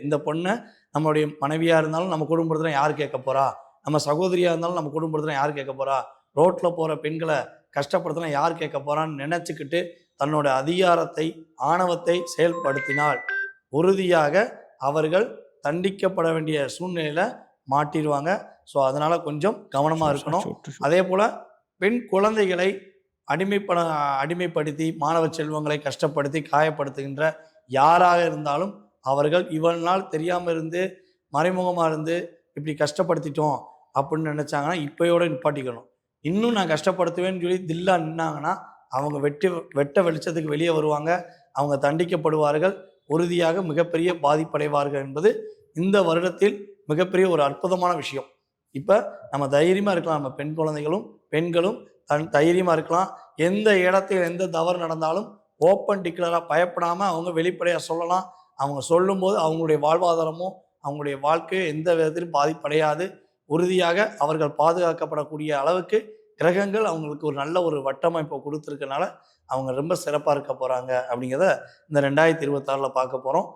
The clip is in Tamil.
இந்த பொண்ணை நம்மளுடைய மனைவியாக இருந்தாலும் நம்ம குடும்பத்தில் யார் கேட்க போகிறா, நம்ம சகோதரியாக இருந்தாலும் நம்ம குடும்பத்தில் யார் கேட்க போகிறா, ரோட்டில் போகிற பெண்களை கஷ்டப்படுத்தினா யார் கேட்க போகிறான்னு நினச்சிக்கிட்டு தன்னோட அதிகாரத்தை ஆணவத்தை செயல்படுத்தினால் உறுதியாக அவர்கள் தண்டிக்கப்பட வேண்டிய சூழ்நிலையில் மாட்டிடுவாங்க. ஸோ அதனால் கொஞ்சம் கவனமாக இருக்கணும். அதே போல் பெண் குழந்தைகளை அடிமைப்படுத்தி மாணவ செல்வங்களை கஷ்டப்படுத்தி காயப்படுத்துகின்ற யாராக இருந்தாலும் அவர்கள் இவ்வளவு நாள் தெரியாமல் இருந்து மறைமுகமாக இருந்து இப்படி கஷ்டப்படுத்திட்டோம் அப்படின்னு நினச்சாங்கன்னா இப்போயோட நிப்பாட்டிக்கணும். இன்னும் நான் கஷ்டப்படுத்துவேன்னு சொல்லி தில்லா நின்னாங்கன்னா அவங்க வெட்ட வெளிச்சத்துக்கு வெளியே வருவாங்க. அவங்க தண்டிக்கப்படுவார்கள். உறுதியாக மிகப்பெரிய பாதிப்படைவார்கள் என்பது இந்த வருடத்தில் மிகப்பெரிய ஒரு அற்புதமான விஷயம். இப்போ நம்ம தைரியமாக இருக்கலாம். நம்ம பெண்களும் தைரியமாக இருக்கலாம். எந்த இடத்தில் எந்த தவறு நடந்தாலும் ஓப்பன் டிக்ளராக பயப்படாமல் அவங்க வெளிப்படையாக சொல்லலாம். அவங்க சொல்லும்போது அவங்களுடைய வாழ்வாதாரமோ அவங்களுடைய வாழ்க்கையோ எந்த விதத்திலும் பாதிப்படையாது. உறுதியாக அவர்கள் பாதுகாக்கப்படக்கூடிய அளவுக்கு கிரகங்கள் அவங்களுக்கு ஒரு நல்ல ஒரு வட்டமைப்பை கொடுத்துருக்கனால அவங்க ரொம்ப சிறப்பாக இருக்க போகிறாங்க அப்படிங்கிறத இந்த 2026 பார்க்க போகிறோம்.